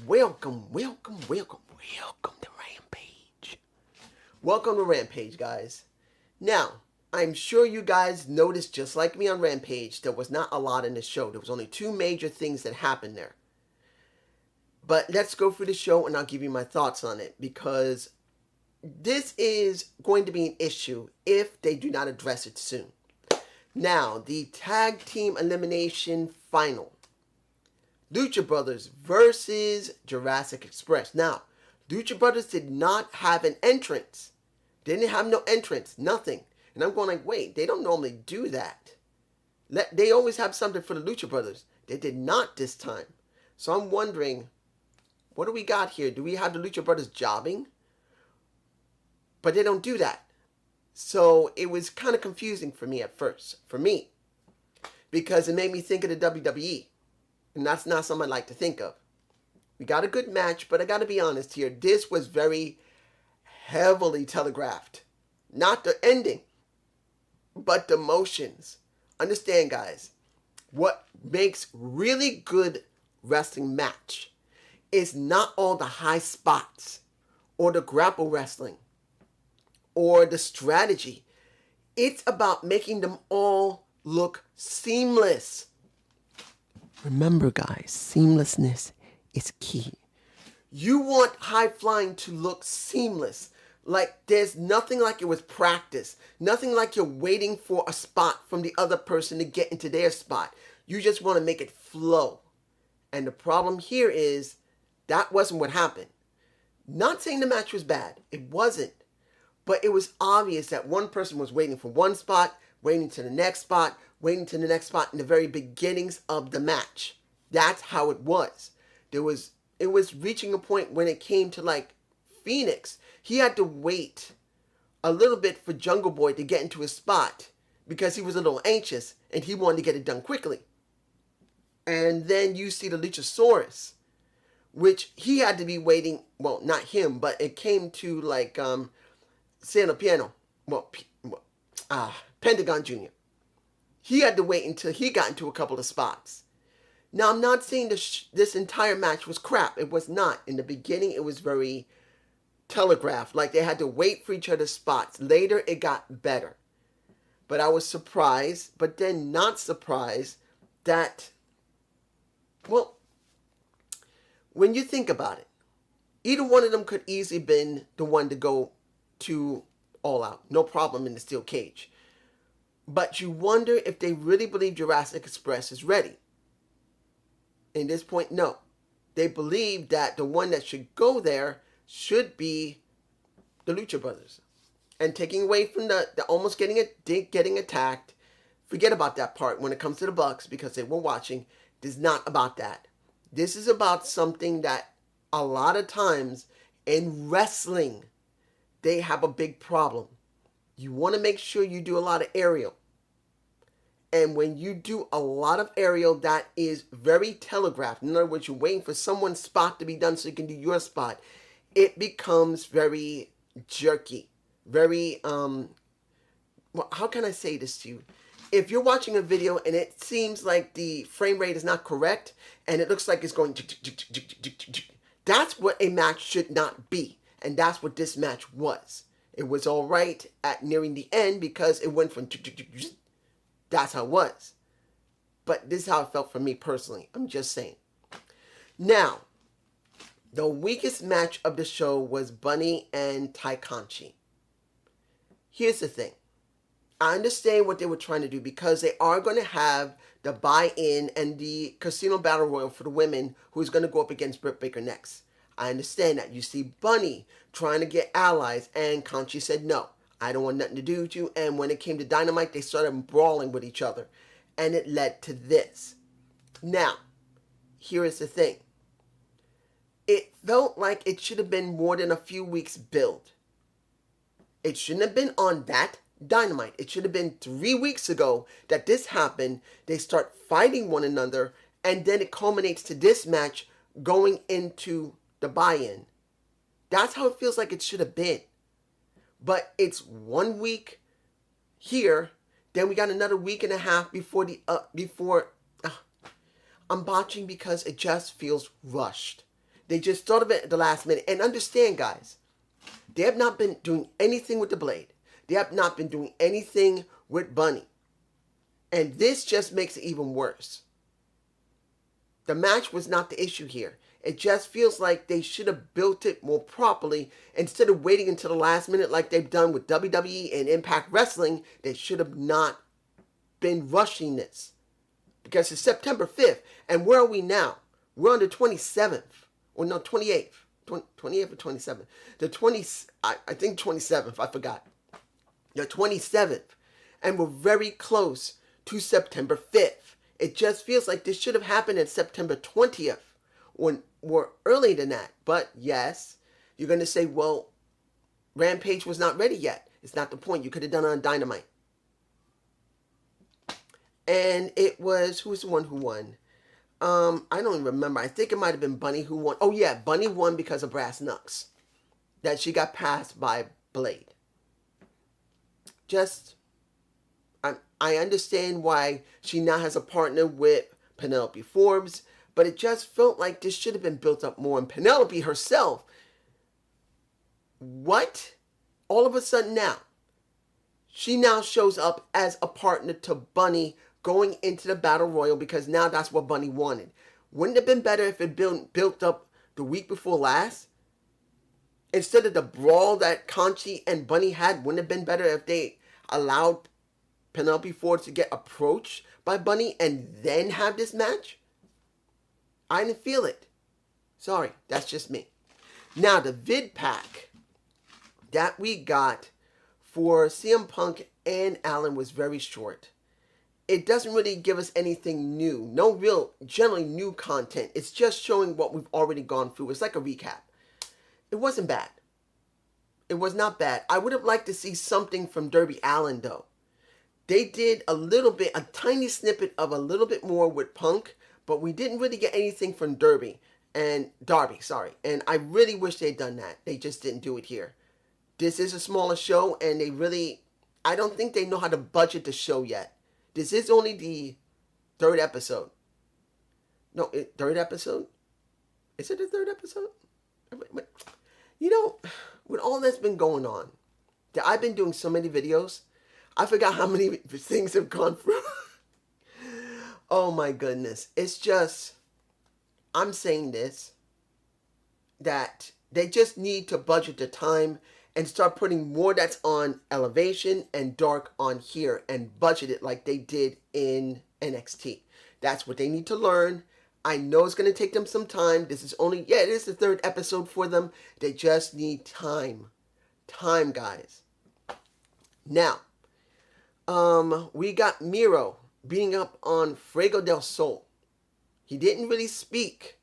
Welcome to Rampage. Welcome to Rampage, guys. Now, I'm sure you guys noticed, just like me on Rampage, there was not a lot in the show. There was only two major things that happened there. But let's go through the show and I'll give you my thoughts on it, because this is going to be an issue if they do not address it soon. Now, the Tag Team Elimination Final. Lucha Brothers versus Jurassic Express. Now, Lucha Brothers did not have an entrance. They didn't have no entrance, nothing. And I'm going like, wait, they don't normally do that. They always have something for the Lucha Brothers. They did not this time. So I'm wondering, what do we got here? Do we have the Lucha Brothers jobbing? But they don't do that. So it was kind of confusing for me at first. For me. Because it made me think of the WWE. And that's not something I like to think of. We got a good match, but I got to be honest here. This was very heavily telegraphed. Not the ending, but the motions. Understand, guys, what makes really good wrestling match is not all the high spots or the grapple wrestling or the strategy. It's about making them all look seamless. Remember, guys, seamlessness is key. You want high flying to look seamless. Like there's nothing like it was practice. Nothing like you're waiting for a spot from the other person to get into their spot. You just want to make it flow. And the problem here is that wasn't what happened. Not saying the match was bad. It wasn't. But it was obvious that one person was waiting for one spot, waiting to the next spot, waiting to the next spot in the very beginnings of the match. That's how it was. It was reaching a point when it came to like Phoenix. He had to wait a little bit for Jungle Boy to get into his spot because he was a little anxious and he wanted to get it done quickly. And then you see the Luchasaurus, which he had to be waiting. Well, not him, but it came to like Sano Piano. Pentagon Jr. He had to wait until he got into a couple of spots. Now, I'm not saying this entire match was crap. It was not. In the beginning, it was very telegraphed. Like they had to wait for each other's spots. Later, it got better. But I was surprised, but then not surprised that, well, when you think about it, either one of them could easily been the one to go to All Out. No problem in the steel cage. But you wonder if they really believe Jurassic Express is ready. In this point, no. They believe that the one that should go there should be the Lucha Brothers. And taking away from the almost getting attacked, forget about that part when it comes to the Bucks because they were watching. It is not about that. This is about something that a lot of times in wrestling, they have a big problem. You want to make sure you do a lot of aerial. And when you do a lot of aerial, that is very telegraphed. In other words, you're waiting for someone's spot to be done so you can do your spot. It becomes very jerky. Very, well, how can I say this to you? If you're watching a video and it seems like the frame rate is not correct and it looks like it's going, that's what a match should not be. And that's what this match was. It was all right at nearing the end because it went from... That's how it was. But this is how it felt for me personally. I'm just saying. Now, the weakest match of the show was Bunny and Tai Conchi. Here's the thing. I understand what they were trying to do because they are going to have the buy-in and the Casino Battle Royal for the women who's going to go up against Britt Baker next. I understand that. You see Bunny trying to get allies and Conchi said no. I don't want nothing to do with you. And when it came to Dynamite, they started brawling with each other. And it led to this. Now, here is the thing. It felt like it should have been more than a few weeks build. It shouldn't have been on that Dynamite. It should have been 3 weeks ago that this happened. They start fighting one another. And then it culminates to this match going into the buy-in. That's how it feels like it should have been. But it's 1 week here, then we got another week and a half before I'm botching because it just feels rushed. They just thought of it at the last minute. And understand, guys, they have not been doing anything with the Blade. They have not been doing anything with Bunny. And this just makes it even worse. The match was not the issue here. It just feels like they should have built it more properly instead of waiting until the last minute like they've done with WWE and Impact Wrestling. They should have not been rushing this. Because it's September 5th. And where are we now? We're on the 27th. Or no, 28th. 28th or 27th. The 20, I think 27th. I forgot. The 27th. And we're very close to September 5th. It just feels like this should have happened on September 20th. Or earlier than that. But yes, you're going to say, well, Rampage was not ready yet. It's not the point. You could have done it on Dynamite. And it was, who was the one who won? I don't even remember. I think it might have been Bunny who won. Oh yeah, Bunny won because of Brass Knucks. That she got passed by Blade. Just, I understand why she now has a partner with Penelope Forbes, but it just felt like this should have been built up more. And Penelope herself, what? All of a sudden now, she now shows up as a partner to Bunny going into the Battle Royal because now that's what Bunny wanted. Wouldn't it have been better if it built up the week before last? Instead of the brawl that Conchi and Bunny had, wouldn't it have been better if they allowed Penelope Ford to get approached by Bunny and then have this match? I didn't feel it. Sorry, that's just me. Now, the vid pack that we got for CM Punk and Allen was very short. It doesn't really give us anything new. No real, generally new content. It's just showing what we've already gone through. It's like a recap. It wasn't bad. It was not bad. I would have liked to see something from Darby Allin, though. They did a little bit, a tiny snippet of a little bit more with Punk, but we didn't really get anything from Darby. And I really wish they'd done that. They just didn't do it here. This is a smaller show, and I don't think they know how to budget the show yet. This is only the third episode. No, third episode? Is it the third episode? You know, with all that's been going on, that I've been doing so many videos, I forgot how many things have gone through. Oh my goodness. It's just, I'm saying this, that they just need to budget the time and start putting more that's on Elevation and Dark on here and budget it like they did in NXT. That's what they need to learn. I know it's going to take them some time. This is only, it is the third episode for them. They just need time. Time, guys. Now, we got Miro beating up on Fuego del Sol. He didn't really speak.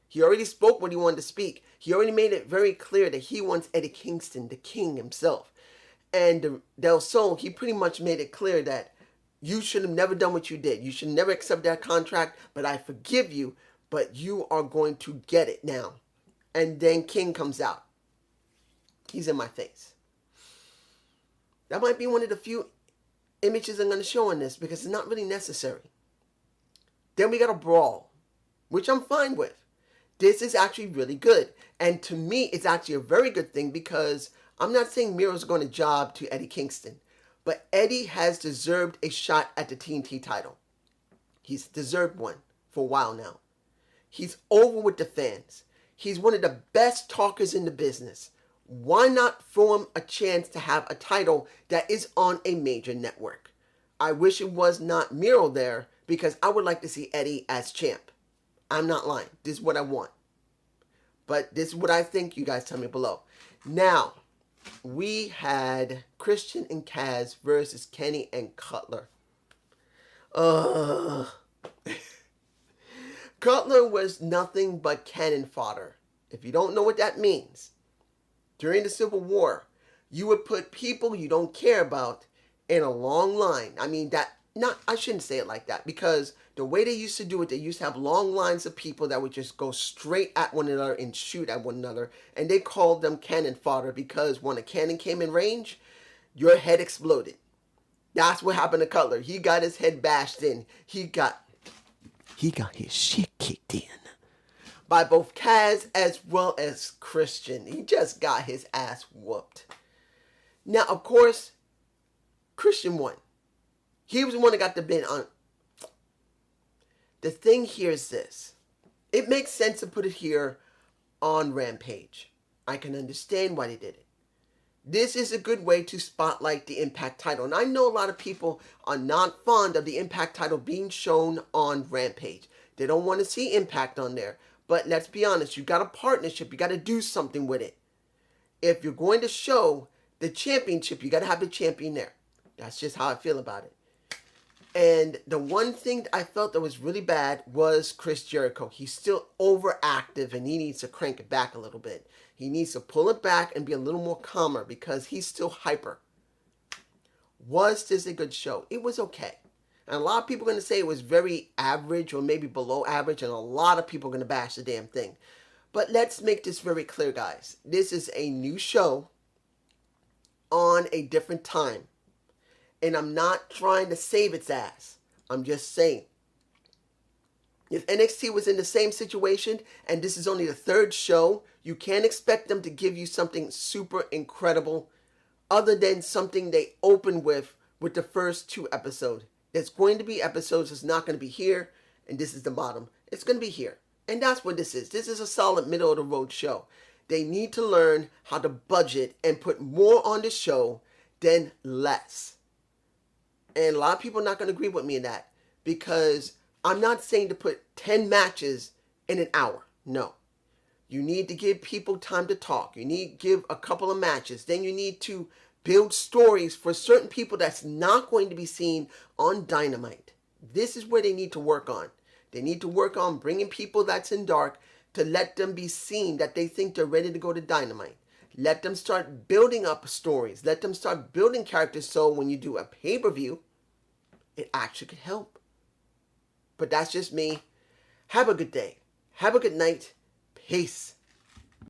He already spoke what he wanted to speak. He already made it very clear that he wants Eddie Kingston, the king himself. And Del Sol, he pretty much made it clear that you should have never done what you did. You should never accept that contract, but I forgive you, but you are going to get it now. And then King comes out. He's in my face. That might be one of the few images I'm going to show on this because it's not really necessary. Then we got a brawl, which I'm fine with. This is actually really good. And to me, it's actually a very good thing because I'm not saying Miro's going to job to Eddie Kingston, but Eddie has deserved a shot at the TNT title. He's deserved one for a while now. He's over with the fans. He's one of the best talkers in the business. Why not throw him a chance to have a title that is on a major network? I wish it was not Miro there because I would like to see Eddie as champ. I'm not lying. This is what I want. But this is what I think. You guys tell me below. Now, we had Christian and Kaz versus Kenny and Cutler. Cutler was nothing but cannon fodder. If you don't know what that means, during the Civil War, you would put people you don't care about in a long line. I mean, I shouldn't say it like that because the way they used to do it, they used to have long lines of people that would just go straight at one another and shoot at one another. And they called them cannon fodder because when a cannon came in range, your head exploded. That's what happened to Cutler. He got his head bashed in. He got his shit kicked in. by both Kaz as well as Christian. He just got his ass whooped. Now, of course, Christian won. He was the one that got the bin on. The thing here is this. It makes sense to put it here on Rampage. I can understand why they did it. This is a good way to spotlight the Impact title. And I know a lot of people are not fond of the Impact title being shown on Rampage. They don't want to see Impact on there. But let's be honest, you got a partnership. You got to do something with it. If you're going to show the championship, you got to have the champion there. That's just how I feel about it. And the one thing I felt that was really bad was Chris Jericho. He's still overactive and he needs to crank it back a little bit. He needs to pull it back and be a little more calmer because he's still hyper. Was this a good show? It was okay. And a lot of people are going to say it was very average or maybe below average, and a lot of people are going to bash the damn thing. But let's make this very clear, guys. This is a new show on a different time. And I'm not trying to save its ass. I'm just saying. If NXT was in the same situation and this is only the third show, you can't expect them to give you something super incredible other than something they open with the first 2 episodes. There's going to be episodes that's not going to be here, and this is the bottom. It's going to be here. And that's what this is. This is a solid middle of the road show. They need to learn how to budget and put more on the show than less. And a lot of people are not going to agree with me in that, because I'm not saying to put 10 matches in an hour. No. You need to give people time to talk. You need to give a couple of matches. Then you need to build stories for certain people that's not going to be seen on Dynamite. This is where they need to work on. They need to work on bringing people that's in dark to let them be seen that they think they're ready to go to Dynamite. Let them start building up stories. Let them start building characters so when you do a pay-per-view, it actually could help. But that's just me. Have a good day. Have a good night. Peace.